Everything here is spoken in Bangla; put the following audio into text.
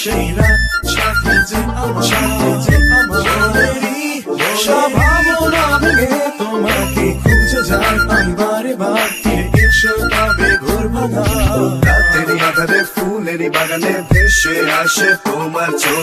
সেই রাত সাথে যে আমার সব ভাবনা ভেঙে তোমাকে খুঁজে যায় আমি বারে বার ফিরে এসো তবে ঘোর ভাঙা রাতেরই আধারে ফুলেরই বাগানে ভেসে আসে তোমার ছবি।